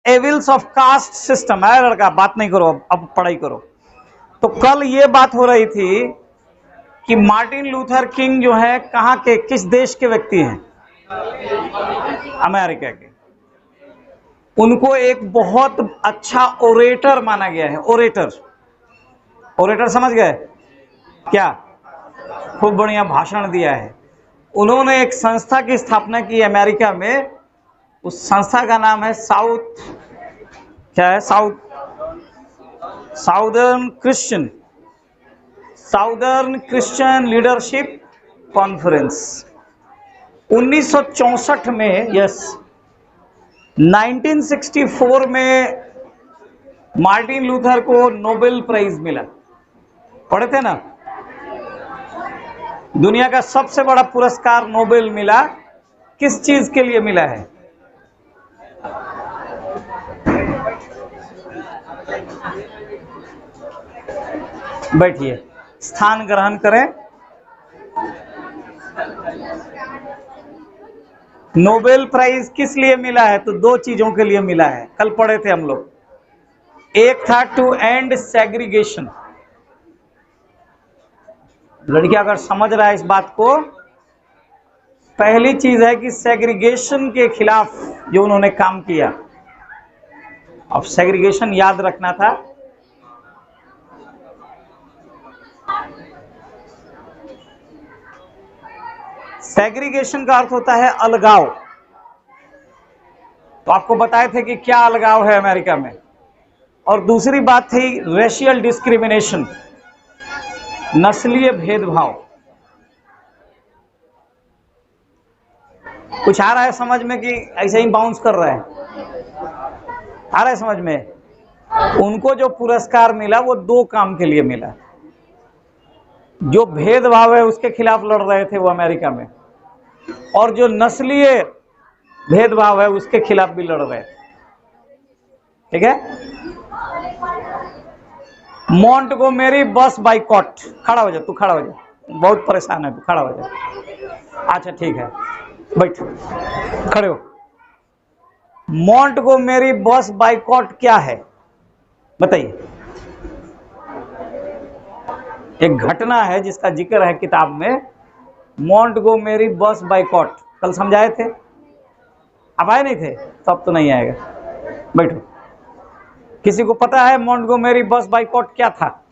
Evils of caste system है। लड़का बात नहीं करो, अब पढ़ाई करो। तो कल ये बात हो रही थी कि मार्टिन लूथर किंग जो है कहाँ के, किस देश के व्यक्ति हैं? अमेरिका के। उनको एक बहुत अच्छा ओरेटर माना गया है। ओरेटर, ओरेटर समझ गए क्या? खूब बढ़िया भाषण दिया है। उन्होंने एक संस्था की स्थापना की अमेरिका में। उस संस्था का नाम है क्या है? Southern Christian leadership conference. 1964 में, यस 1964 में मार्टिन लूथर को नोबेल प्राइज मिला। पढ़े थे ना? दुनिया का सबसे बड़ा पुरस्कार नोबेल मिला। किस चीज के लिए मिला है? बैठिए, स्थान ग्रहण करें। नोबेल प्राइज किस लिए मिला है? तो दो चीजों के लिए मिला है, कल पढ़े थे हम लोग। एक था टू एंड सेग्रीगेशन। लड़कियां अगर समझ रहा है इस बात को, पहली चीज है कि सेग्रीगेशन के खिलाफ जो उन्होंने काम किया। अब सेग्रीगेशन याद रखना था। सेग्रीगेशन का अर्थ होता है अलगाव। तो आपको बताए थे कि क्या अलगाव है अमेरिका में। और दूसरी बात थी रेशियल डिस्क्रिमिनेशन, नस्लीय भेदभाव। कुछ आ रहा है समझ में कि ऐसे ही बाउंस कर रहा है? आ रहा है समझ में? उनको जो पुरस्कार मिला वो दो काम के लिए मिला। जो भेदभाव है उसके खिलाफ लड़ रहे थे वो अमेरिका में, और जो नस्लीय भेदभाव है उसके खिलाफ भी लड़ रहे थे। ठीक है? मॉन्टगोमेरी बस बाइकॉट। खड़ा हो जा, तू खड़ा हो जा, बहुत परेशान है तू, खड़ा हो जा। अच्छा ठीक है, बैठ, खड़े हो। मॉन्टगोमेरी बस बाइकॉट क्या है बताइए? एक घटना है जिसका जिक्र है किताब में, मॉन्टगोमेरी बस बाइकॉट। कल समझाए थे, अब आए नहीं थे? तब तो नहीं आएगा, बैठो। किसी को पता है मॉन्टगोमेरी बस बाइकॉट क्या था?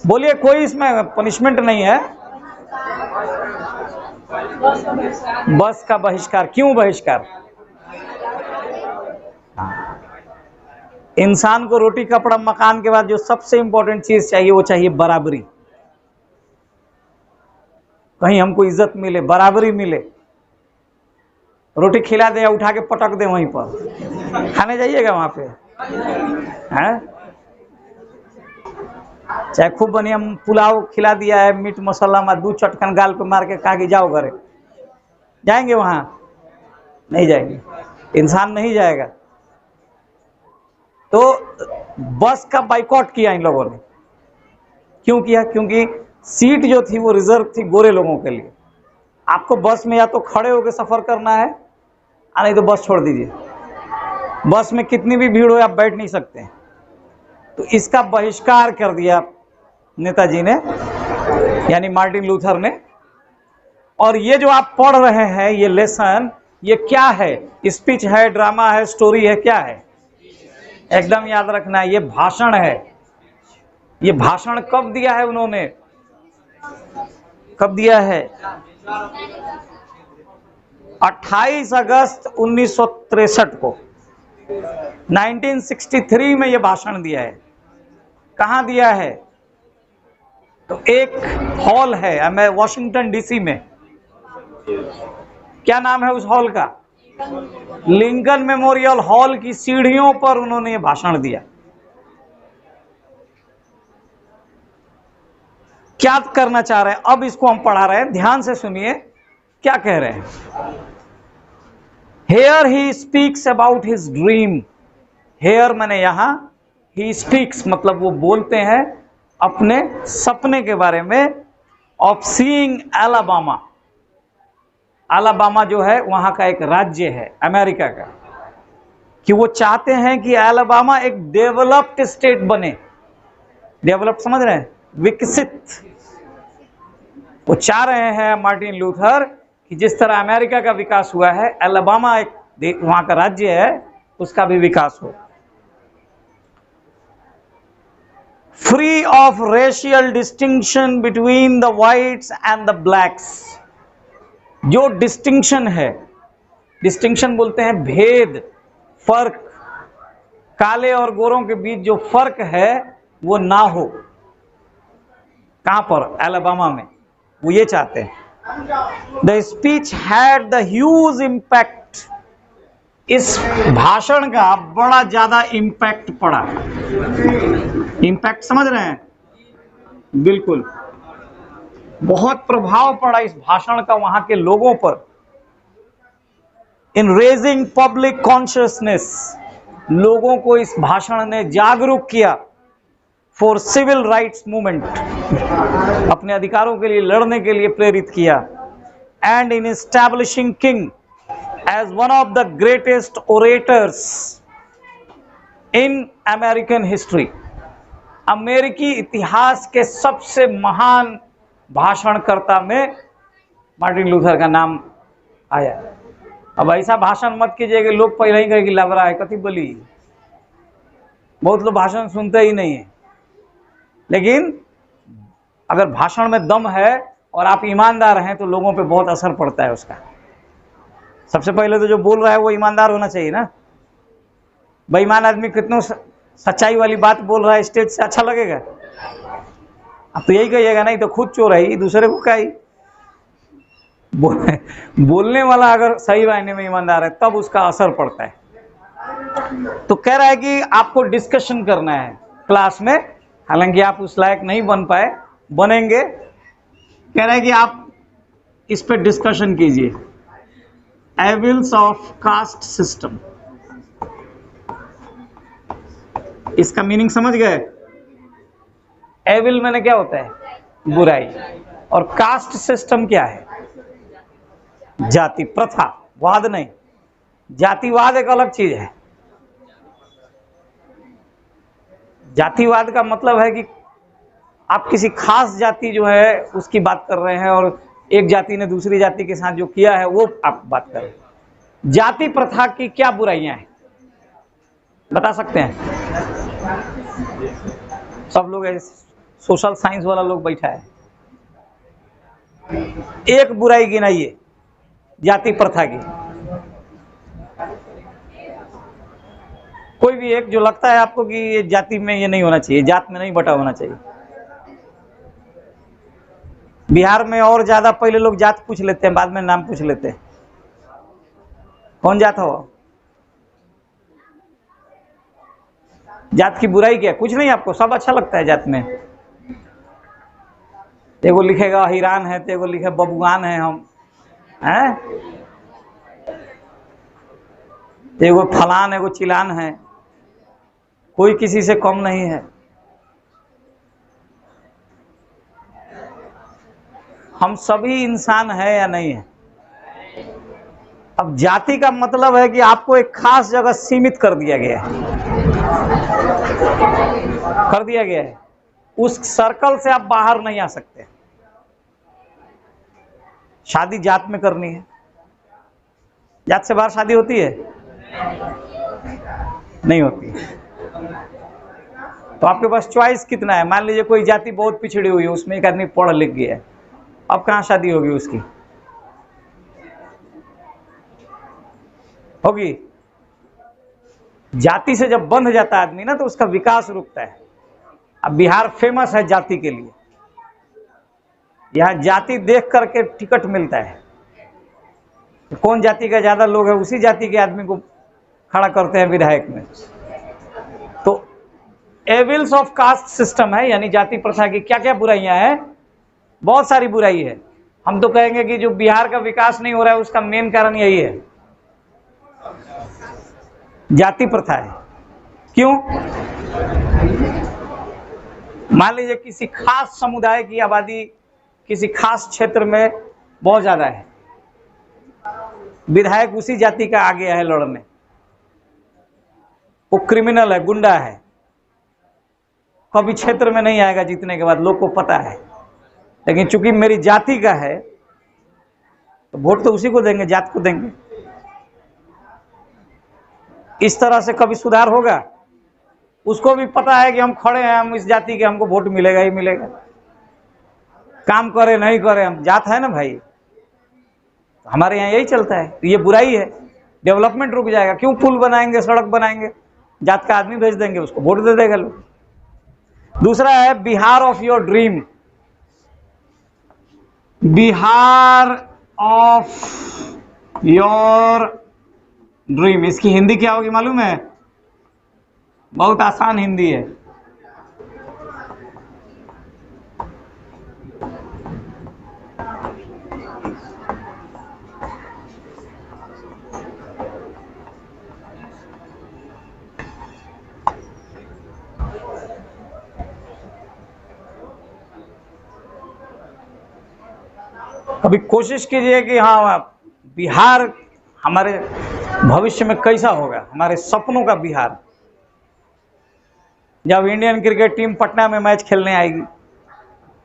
बोलिए, कोई इसमें पनिशमेंट नहीं है। बस का बहिष्कार। क्यों बहिष्कार? इंसान को रोटी कपड़ा मकान के बाद जो सबसे इंपॉर्टेंट चीज चाहिए वो चाहिए बराबरी। कहीं हमको इज्जत मिले, बराबरी मिले। रोटी खिला दे या उठा के पटक दे वहीं पर, खाने जाइएगा वहां पे हैं? चाहे खूब बढ़िया पुलाव खिला दिया है, मीट मसाला में 2 चटकन गाल पे मार के कहा कि जाओ घरे, जाएंगे वहां? नहीं जाएंगे, इंसान नहीं जाएगा। तो बस का बाइकॉट किया इन लोगों ने। क्यों किया? क्योंकि सीट जो थी वो रिजर्व थी गोरे लोगों के लिए। आपको बस में या तो खड़े होकर सफर करना है, नहीं तो बस छोड़ दीजिए। बस में कितनी भी भीड़ हो आप बैठ नहीं सकते। तो इसका बहिष्कार कर दिया नेताजी ने, यानी मार्टिन लूथर ने। और ये जो आप पढ़ रहे हैं ये लेसन, ये क्या है? स्पीच है, ड्रामा है, स्टोरी है, क्या है? एकदम याद रखना है, ये भाषण है। ये भाषण कब दिया है उन्होंने? कब दिया है? 28 अगस्त 1963 को, 1963 में ये भाषण दिया है। कहां दिया है? तो एक हॉल है वॉशिंगटन डीसी में। क्या नाम है उस हॉल का? लिंकन मेमोरियल हॉल की सीढ़ियों पर उन्होंने ये भाषण दिया। क्या करना चाह रहे हैं? अब इसको हम पढ़ा रहे हैं, ध्यान से सुनिए क्या कह रहे हैं। Here he speaks about his dream. Here माने यहां, he speaks मतलब वो बोलते हैं अपने सपने के बारे में, of seeing Alabama। अलाबामा जो है वहां का एक राज्य है अमेरिका का, कि वो चाहते हैं कि अलबामा एक डेवलप्ड स्टेट बने। डेवलप्ड समझ रहे हैं, विकसित। वो चाह रहे हैं मार्टिन लूथर कि जिस तरह अमेरिका का विकास हुआ है, अलबामा एक वहां का राज्य है, उसका भी विकास हो। Free of racial distinction between the whites and the blacks. जो डिस्टिंक्शन है, डिस्टिंक्शन बोलते हैं भेद, फर्क, काले और गोरों के बीच जो फर्क है वो ना हो। कहां पर? अलबामा में। वो ये चाहते हैं। The speech had the huge impact. इस भाषण का बड़ा ज्यादा इम्पैक्ट पड़ा। इम्पैक्ट समझ रहे हैं? बिल्कुल, बहुत प्रभाव पड़ा इस भाषण का वहां के लोगों पर। इन रेजिंग पब्लिक कॉन्शियसनेस, लोगों को इस भाषण ने जागरूक किया। फॉर सिविल राइट्स मूवमेंट, अपने अधिकारों के लिए लड़ने के लिए प्रेरित किया। And in establishing King as one of the greatest orators in American history. अमेरिकी इतिहास के सबसे महान भाषणकर्ता में मार्टिन लूथर का नाम आया। अब ऐसा भाषण मत कीजिए कि लोग पहले ही कहेंगे लग रहा है कथी बोली। बहुत लोग भाषण सुनते ही नहीं है, लेकिन अगर भाषण में दम है और आप ईमानदार हैं तो लोगों पे बहुत असर पड़ता है उसका। सबसे पहले तो जो बोल रहा है वो ईमानदार होना चाहिए ना। बेईमान आदमी कितनों सच्चाई वाली बात बोल रहा है स्टेज से, अच्छा लगेगा? अब तो यही कहिएगा नहीं तो खुद चोर है, दूसरे को क्या ही। बोलने वाला अगर सही मायने में ईमानदार है तब उसका असर पड़ता है। तो कह रहा है कि आपको डिस्कशन करना है क्लास में, हालांकि आप उस लायक नहीं बन पाए, बनेंगे। कह रहा है कि आप इस पे डिस्कशन कीजिए। एविल्स ऑफ कास्ट सिस्टम, इसका मीनिंग समझ गए? एविल मैंने क्या होता है? बुराई। और कास्ट सिस्टम क्या है? जाति प्रथा, वाद नहीं। जातिवाद एक अलग चीज है। जातिवाद का मतलब है कि आप किसी खास जाति जो है उसकी बात कर रहे हैं और एक जाति ने दूसरी जाति के साथ जो किया है वो आप बात कर रहे हैं। जाति प्रथा की क्या बुराइयां हैं बता सकते हैं? सब लोग सोशल साइंस वाला लोग बैठा है, एक बुराई गिनाइए जाति प्रथा की। कोई भी एक जो लगता है आपको कि ये जाति में ये नहीं होना चाहिए, जात में नहीं बटा होना चाहिए। बिहार में और ज्यादा पहले लोग जात पूछ लेते हैं, बाद में नाम पूछ लेते हैं। कौन जात हो? जात की बुराई क्या? कुछ नहीं, आपको सब अच्छा लगता है जात में। एगो लिखेगा हिरान है, तो एगो लिखे बबुआन है, हम हैं, एगो फलान एगो चिलान है। कोई किसी से कम नहीं है। हम सभी इंसान है या नहीं है? अब जाति का मतलब है कि आपको एक खास जगह सीमित कर दिया गया है, कर दिया गया है। उस सर्कल से आप बाहर नहीं आ सकते। शादी जात में करनी है, जात से बाहर शादी होती है? नहीं होती। तो आपके पास चॉइस कितना है? मान लीजिए कोई जाति बहुत पिछड़ी हुई है, उसमें एक आदमी पढ़ लिख गया है, अब कहां शादी होगी उसकी? होगी? जाति से जब बंध जाता है आदमी ना तो उसका विकास रुकता है। अब बिहार फेमस है जाति के लिए, यहां जाति देख करके टिकट मिलता है। तो कौन जाति का ज्यादा लोग है उसी जाति के आदमी को खड़ा करते हैं विधायक में। तो एविल्स ऑफ कास्ट सिस्टम है, यानी जाति प्रथा की क्या क्या बुराइयां हैं? बहुत सारी बुराई है। हम तो कहेंगे कि जो बिहार का विकास नहीं हो रहा है उसका मेन कारण यही है, जाति प्रथा है। क्यों? मान लीजिए किसी खास समुदाय की आबादी किसी खास क्षेत्र में बहुत ज्यादा है, विधायक उसी जाति का आ गया है लड़ने, वो क्रिमिनल है, गुंडा है, कभी क्षेत्र में नहीं आएगा जीतने के बाद, लोग को पता है। लेकिन चूंकि मेरी जाति का है तो वोट तो उसी को देंगे, जात को देंगे। इस तरह से कभी सुधार होगा? उसको भी पता है कि हम खड़े हैं, हम इस जाति के, हमको वोट मिलेगा ही मिलेगा, काम करे नहीं करे, हम जात है ना भाई। हमारे यहाँ यही चलता है, तो ये बुराई है। डेवलपमेंट रुक जाएगा। क्यों पुल बनाएंगे, सड़क बनाएंगे, जात का आदमी भेज देंगे, उसको वोट दे देगा लोग। दूसरा है Bihar of your dream. Bihar of your dream, इसकी हिंदी क्या होगी मालूम है? बहुत आसान हिंदी है। कभी कोशिश कीजिए कि हाँ, बिहार हमारे भविष्य में कैसा होगा, हमारे सपनों का बिहार। जब इंडियन क्रिकेट टीम पटना में मैच खेलने आएगी,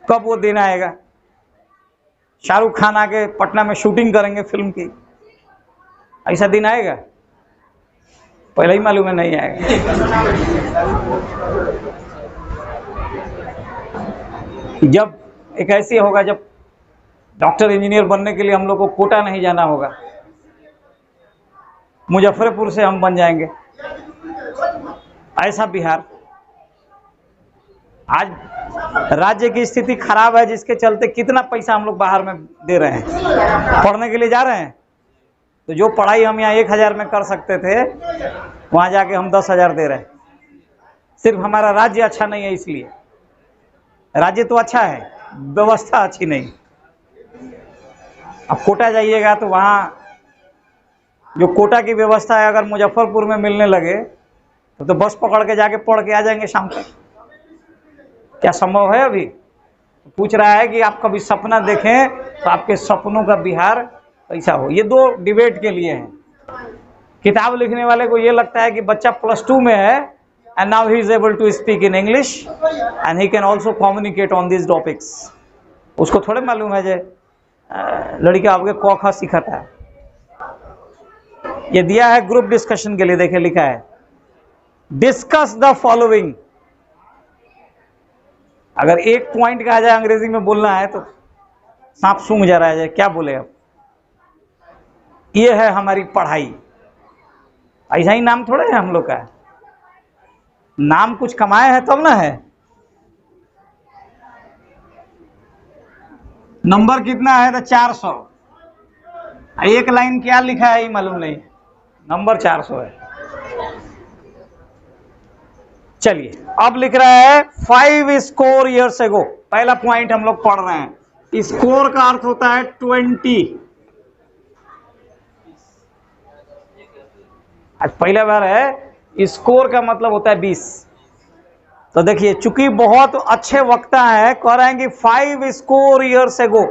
कब वो दिन आएगा? शाहरुख खान आके पटना में शूटिंग करेंगे फिल्म की, ऐसा दिन आएगा? पहले ही मालूम है नहीं आएगा। जब एक ऐसी होगा, जब डॉक्टर इंजीनियर बनने के लिए हम लोग को कोटा नहीं जाना होगा, मुजफ्फरपुर से हम बन जाएंगे, ऐसा बिहार। आज राज्य की स्थिति खराब है, जिसके चलते कितना पैसा हम लोग बाहर में दे रहे हैं, पढ़ने के लिए जा रहे हैं। तो जो पढ़ाई हम यहाँ 1000 में कर सकते थे, वहां जाके हम 10,000 दे रहे हैं। सिर्फ हमारा राज्य अच्छा नहीं है इसलिए। राज्य तो अच्छा है, व्यवस्था अच्छी नहीं। अब कोटा जाइएगा तो वहाँ जो कोटा की व्यवस्था है, अगर मुजफ्फरपुर में मिलने लगे तो बस पकड़ के जाके पढ़ के आ जाएंगे शाम तक। क्या संभव है? अभी पूछ रहा है कि आप कभी सपना देखें तो आपके सपनों का बिहार कैसा हो। ये दो डिबेट के लिए हैं। किताब लिखने वाले को ये लगता है कि बच्चा +2 में है and now he is able to speak in English and he can also communicate on this topics. उसको थोड़े मालूम है जे लड़का आपके क ख सिखाता है। ये दिया है ग्रुप डिस्कशन के लिए, देखिए लिखा है डिस्कस द फॉलोइंग। अगर एक पॉइंट कहा जाए अंग्रेजी में बोलना है तो सांप सूंघ जा रहा है, क्या बोले अब। ये है हमारी पढ़ाई। ऐसा ही नाम थोड़ा है हम लोग का, नाम कुछ कमाए हैं तब ना है। नंबर कितना है? तो 400। एक लाइन क्या लिखा है ये मालूम नहीं, नंबर 400 है। चलिए अब लिख रहा है 5 स्कोर ईयर्स एगो। पहला पॉइंट हम लोग पढ़ रहे हैं। स्कोर का अर्थ होता है 20। आज पहला बार है, स्कोर का मतलब होता है 20। तो देखिए चूंकि बहुत अच्छे वक्ता है, कह रहे हैं कि 5 स्कोर ईयर्स एगो,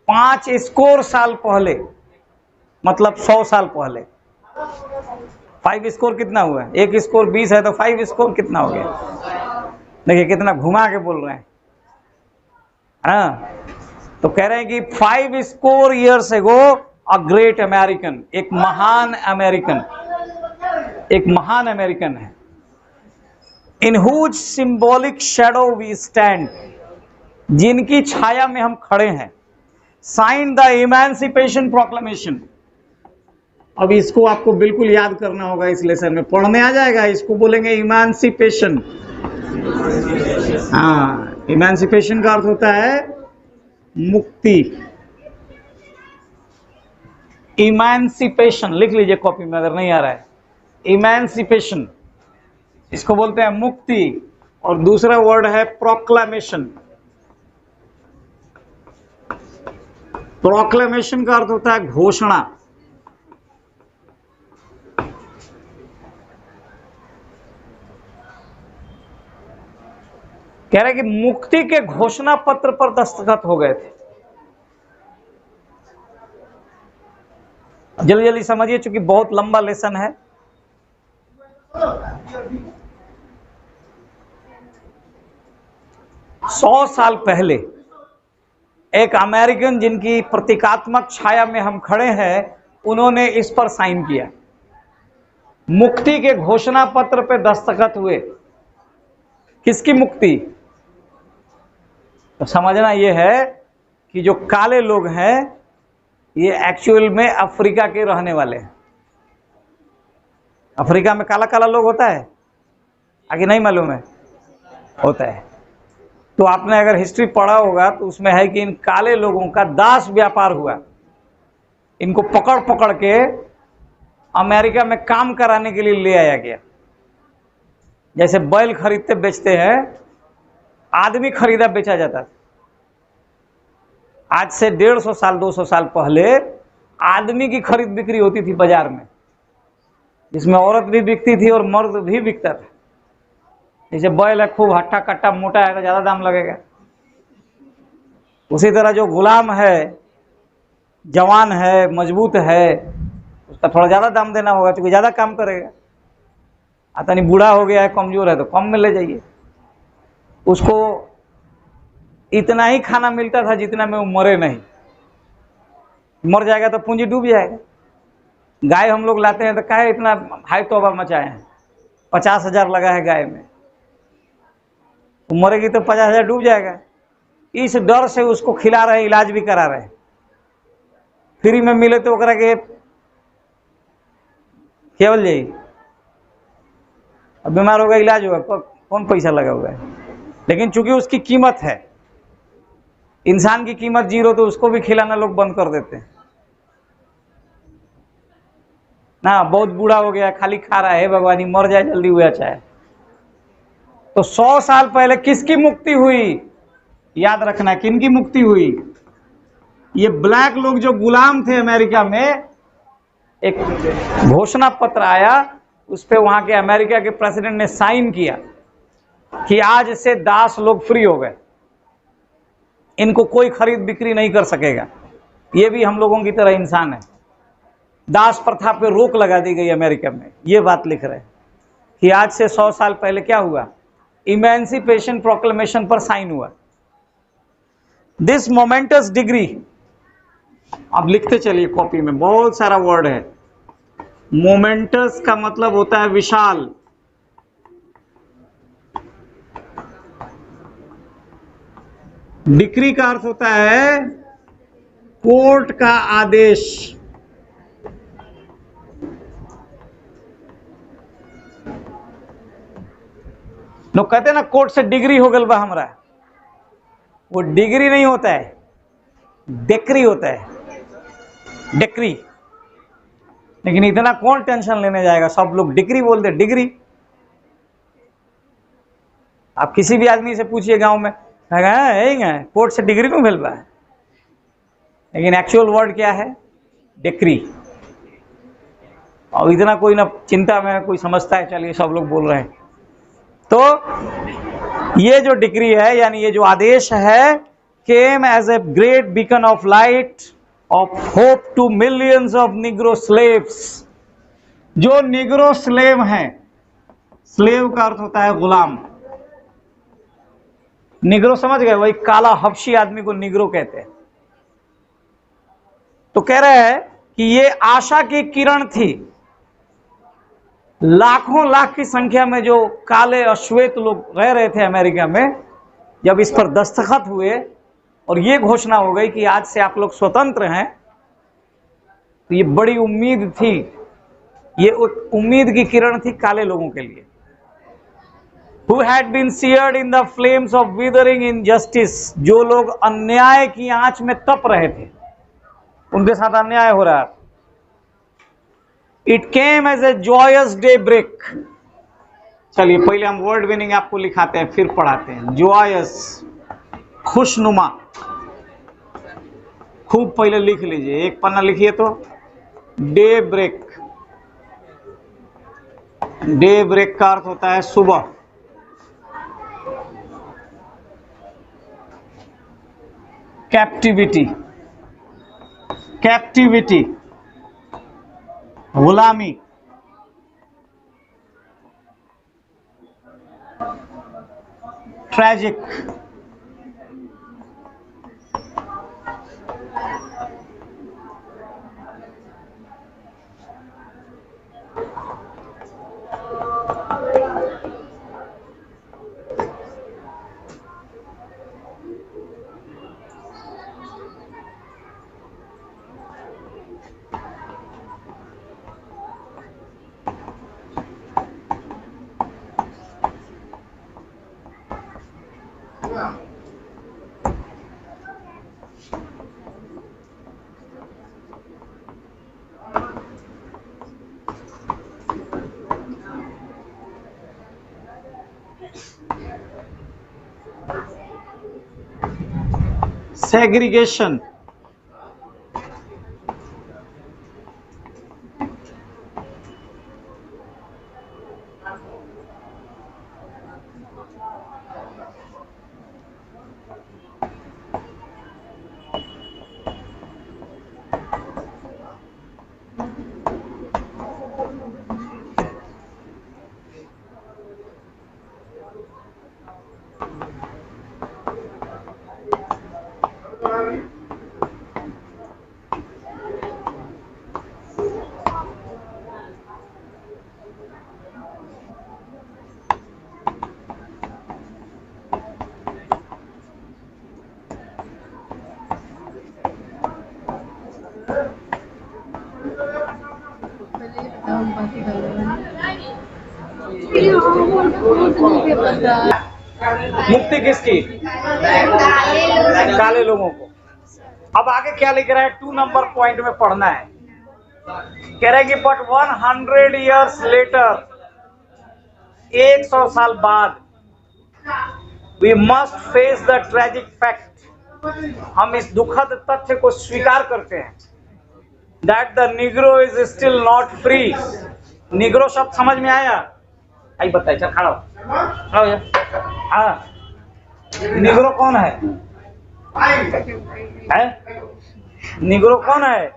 5 स्कोर साल पहले, मतलब 100 साल पहले। 5 स्कोर कितना हुआ? एक स्कोर 20 है तो 5 स्कोर कितना हो गया? देखिए कितना घुमा के बोल रहे हैं। हाँ, तो कह रहे हैं कि 5 score years ago a great American, एक महान अमेरिकन, एक महान अमेरिकन है। In whose symbolic shadow we stand, जिनकी छाया में हम खड़े हैं। Sign the emancipation proclamation. अब इसको आपको बिल्कुल याद करना होगा, इस लेसन में पढ़ने आ जाएगा। इसको बोलेंगे इमेंसिपेशन। हाँ, इमेंसिपेशन का अर्थ होता है मुक्ति। इमेंसिपेशन लिख लीजिए कॉपी में अगर नहीं आ रहा है। इमेंसिपेशन इसको बोलते हैं मुक्ति, और दूसरा वर्ड है प्रोक्लेमेशन। प्रोक्लेमेशन का अर्थ होता है घोषणा। कह रहे कि मुक्ति के घोषणा पत्र पर दस्तखत हो गए थे। जल्दी जल्दी समझिए, चूंकि बहुत लंबा लेसन है। 100 साल पहले एक अमेरिकन जिनकी प्रतीकात्मक छाया में हम खड़े हैं, उन्होंने इस पर साइन किया। मुक्ति के घोषणा पत्र पे दस्तखत हुए। किसकी मुक्ति? तो समझना यह है कि जो काले लोग हैं ये एक्चुअल में अफ्रीका के रहने वाले हैं। अफ्रीका में काला काला लोग होता है, आगे नहीं मालूम है? होता है। तो आपने अगर हिस्ट्री पढ़ा होगा तो उसमें है कि इन काले लोगों का दास व्यापार हुआ। इनको पकड़ पकड़ के अमेरिका में काम कराने के लिए ले आया गया। जैसे बैल खरीदते बेचते हैं, आदमी खरीदा बेचा जाता था। आज से 150 साल 200 साल पहले आदमी की खरीद बिक्री होती थी बाजार में, जिसमें औरत भी बिकती थी और मर्द भी बिकता था। जैसे बैल है, खूब हट्टा कट्टा मोटा है तो ज्यादा दाम लगेगा। उसी तरह जो गुलाम है, जवान है, मजबूत है, उसका थोड़ा ज्यादा दाम देना होगा क्योंकि ज्यादा काम करेगा। आता नहीं बूढ़ा हो गया है, कमजोर है तो कम में ले जाइए। उसको इतना ही खाना मिलता था जितना में वो मरे नहीं। मर जाएगा तो पूंजी डूब जाएगा। गाय हम लोग लाते हैं तो काहे इतना हाई तौबा मचाए हैं, 50,000 लगा है गाय में, वो मरेगी तो 50,000 डूब जाएगा। इस डर से उसको खिला रहे, इलाज भी करा रहे। फ्री में मिले तो ओकरा के केवल जाई, अब बीमार होगा इलाज होगा, कौन पैसा लगा हुआ है। लेकिन चूंकि उसकी कीमत है, इंसान की कीमत 0 तो उसको भी खिलाना लोग बंद कर देते हैं ना। बहुत बूढ़ा हो गया, खाली खा रहा है, भगवानी मर जाए जल्दी हुआ चाहे। तो 100 साल पहले किसकी मुक्ति हुई? याद रखना, किनकी मुक्ति हुई? ये ब्लैक लोग जो गुलाम थे अमेरिका में, एक घोषणा पत्र आया, उस पे वहां के अमेरिका के प्रेसिडेंट ने साइन किया कि आज से दास लोग फ्री हो गए, इनको कोई खरीद बिक्री नहीं कर सकेगा। ये भी हम लोगों की तरह इंसान है। दास प्रथा पे रोक लगा दी गई अमेरिका में। ये बात लिख रहे हैं कि आज से 100 साल पहले क्या हुआ? इमेंसिपेशन प्रोक्लेमेशन पर साइन हुआ। दिस मोमेंटस डिग्री, अब लिखते चलिए कॉपी में, बहुत सारा वर्ड है। मोमेंटस का मतलब होता है विशाल, डिक्री का अर्थ होता है कोर्ट का आदेश। लोग कहते हैं ना कोर्ट से डिग्री हो गल बा हमरा, वो डिग्री नहीं होता है, डेक्री होता है, डेक्री। लेकिन इतना कौन टेंशन लेने जाएगा, सब लोग डिग्री बोलते, डिग्री। आप किसी भी आदमी से पूछिए गांव में, कहेगा कोर्ट से डिग्री क्यों मिल रहा है, लेकिन एक्चुअल वर्ड क्या है? डिक्री। और इतना कोई ना चिंता में कोई समझता है, चलिए सब लोग बोल रहे हैं। तो ये जो डिक्री है, यानी ये जो आदेश है, came as a great beacon of light of hope to millions of negro slaves. जो निग्रो स्लेव हैं, स्लेव का अर्थ होता है गुलाम। निग्रो समझ गए, वही काला हबशी आदमी को निग्रो कहते हैं। तो कह रहे हैं कि ये आशा की किरण थी। लाखों लाख की संख्या में जो काले अश्वेत लोग रह रहे थे अमेरिका में, जब इस पर दस्तखत हुए और ये घोषणा हो गई कि आज से आप लोग स्वतंत्र हैं, तो ये बड़ी उम्मीद थी। ये उम्मीद की किरण थी काले लोगों के लिए। Who had been seared in the flames of withering injustice, जो लोग अन्याय की आंच में तप रहे थे, उनके साथ अन्याय हो रहा था। It came as a joyous daybreak। चलिए पहले हम वर्ड मीनिंग आपको लिखाते हैं, फिर पढ़ाते हैं। joyous, खुशनुमा। खूब पहले लिख लीजिए, एक पन्ना लिखिए तो। daybreak, daybreak का अर्थ होता है सुबह। कैप्टिविटी, कैप्टिविटी गुलामी। Tragic, segregation. मुक्ति किसकी? काले लोगों को। अब आगे क्या लिख रहा है? 2 नंबर पॉइंट में पढ़ना है। कह रहा है कि बट 100 years लेटर, 100 साल बाद, we must face the tragic fact, हम इस दुखद तथ्य को स्वीकार करते हैं, that the negro is still not free. Negro शब्द समझ में आया? आई बताइए, चल खड़ा हो जा। हाँ, निग्रो कौन है? निग्रो कौन है?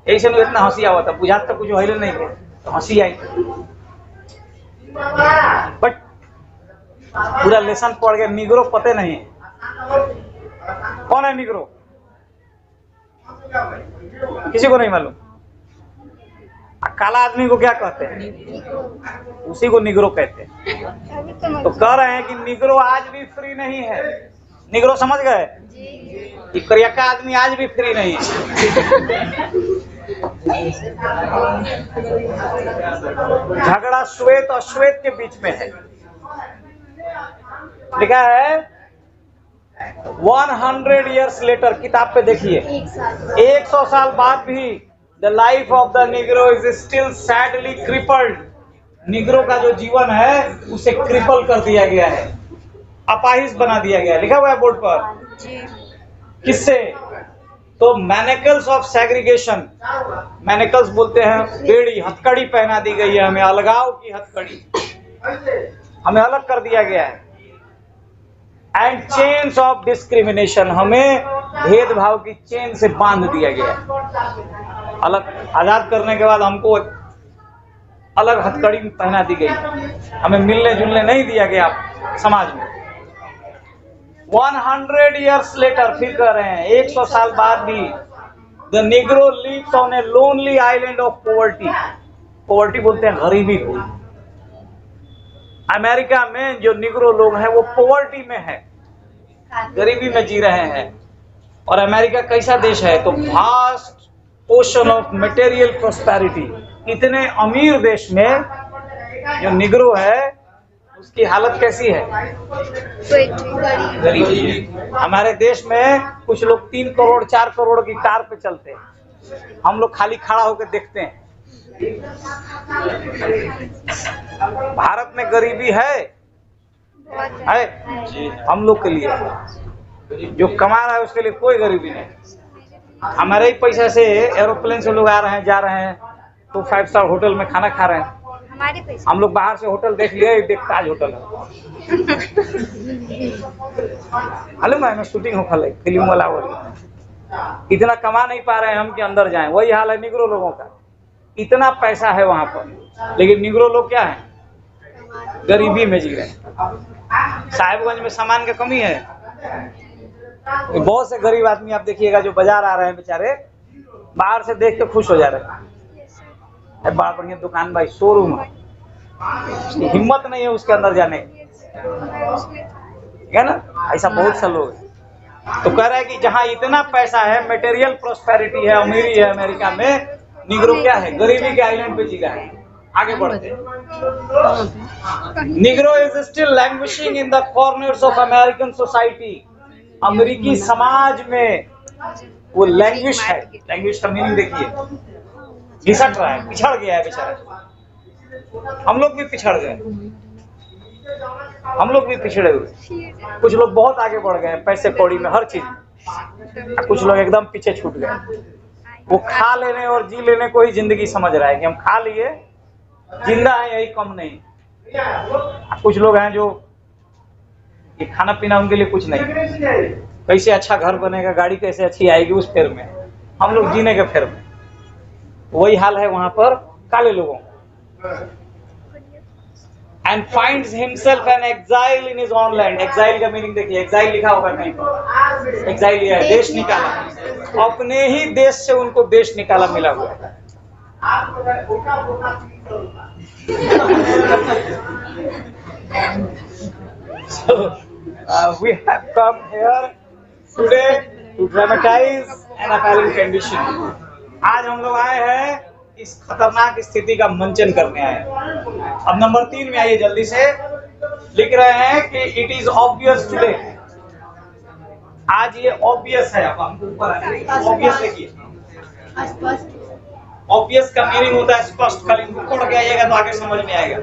ऐसे में इतना हंसी आवा था, बुझा तो कुछ हिले नहीं तो हंसी आई, बट पूरा लेसन पढ़ गया, निग्रो पते नहीं है। कौन है निग्रो? किसी को नहीं मालूम। काला आदमी को क्या कहते हैं? उसी को निग्रो कहते हैं। तो कह रहे हैं कि निग्रो आज भी फ्री नहीं है। निग्रो समझ गए? कि करियका आदमी आज भी फ्री नहीं है। झगड़ा श्वेत और श्वेत के बीच में है। लिखा है 100 years लेटर, किताब पे देखिए, 100 साल बाद भी the life of the negro is still sadly crippled. Negro का जो जीवन है उसे क्रिपल कर दिया गया है, अपाहिज बना दिया गया है। लिखा हुआ है बोर्ड पर। किससे? तो मैनेकल्स ऑफ सेग्रीगेशन, मैनेकल्स बोलते हैं बेड़ी, हथकड़ी पहना दी गई है हमें, अलगाव की हथकड़ी, हमें अलग कर दिया गया है। एंड चेन्स ऑफ डिस्क्रिमिनेशन, हमें भेदभाव की चेन से बांध दिया गया है। अलग आजाद करने के बाद हमको अलग हथकड़ी पहना दी गई, हमें मिलने जुलने नहीं दिया गया समाज में। 100 years लेटर, फिर कह रहे हैं 100 साल बाद भी the negro lives on a lonely island of poverty. Poverty बोलते हैं गरीबी को। अमेरिका में जो निग्रो लोग हैं वो पॉवर्टी में है, गरीबी में जी रहे हैं। और अमेरिका कैसा देश है? तो vast ocean of material prosperity. इतने अमीर देश में जो निग्रो है उसकी हालत कैसी है? गरीब। हमारे देश में कुछ लोग 3 करोड़ 4 करोड़ की कार पे चलते हैं, हम लोग खाली खड़ा होकर देखते हैं। भारत में गरीबी है हम लोग के लिए, जो कमा रहा है उसके लिए कोई गरीबी नहीं। हमारे ही पैसे से एरोप्लेन से लोग आ रहे हैं, जा रहे हैं, तो 5 स्टार होटल में खाना खा रहे हैं। हम लोग बाहर से होटल देख लिए, देख ताज होटल है। मालूम है, मैं शूटिंग हो खा फिल्म वाला वाली, इतना कमा नहीं पा रहे हैं हम कि अंदर जाएं। वही हाल है निग्रो लोगों का, इतना पैसा है वहां पर, लेकिन निग्रो लोग क्या है? गरीबी में जी रहे हैं। साहिबगंज में सामान की कमी है। बहुत से गरीब आदमी आप देखिएगा जो बाजार आ रहे हैं, बेचारे बाहर से देख के खुश हो जा रहे हैं, बड़ा बढ़िया दुकान भाई, शोरूम है, हिम्मत नहीं है उसके अंदर जाने की, है ना? ऐसा बहुत सा लोग है। तो कह रहा है कि जहाँ इतना पैसा है, मटेरियल प्रोस्पेरिटी है, अमीरी है अमेरिका में, निग्रो क्या है? गरीबी के आइलैंड पे जी रहा है। आगे बढ़ते। Negro is still languishing in the corners of American society. अमेरिकी समाज में वो लैंग्विश है। लैंग्विश का मीनिंग देखिए, घिसट रहा है, पिछड़ गया है बेचारा। हम लोग भी पिछड़ गए। हम लोग भी पिछड़े हुए, कुछ लोग बहुत आगे बढ़ गए पैसे कौड़ी में, हर चीज, कुछ लोग एकदम पीछे छूट गए। वो खा लेने और जी लेने को ही जिंदगी समझ रहा है कि हम खा लिए, जिंदा है यही कम नहीं। कुछ लोग हैं जो ये खाना पीना उनके लिए कुछ नहीं, कैसे अच्छा घर बनेगा, गाड़ी कैसे अच्छी आएगी, उस फेर में। हम लोग जीने के फेर में। वही हाल है वहां पर काले लोगों। And finds himself an exile in his own land. Exile का मीनिंग देखिए, एक्साइल लिखा होगा कहीं पर, एक्साइल ये है देश निकाला, अपने ही देश से उनको देश निकाला मिला हुआ है। So, we have come here today to dramatize an appalling condition. आज हम लोग आए हैं इस खतरनाक स्थिति का मंचन करने आए हैं। अब नंबर 3 में आइए, जल्दी से लिख रहे हैं कि इट इज ऑब्वियस टुडे। आज ये ऑब्वियस है। अब हमको ऊपर ऑब्वियस लिखिए। ऑब्वियस का मीनिंग होता है स्पष्ट। कल इनको पढ़ के आइएगा तो आगे समझ में आएगा।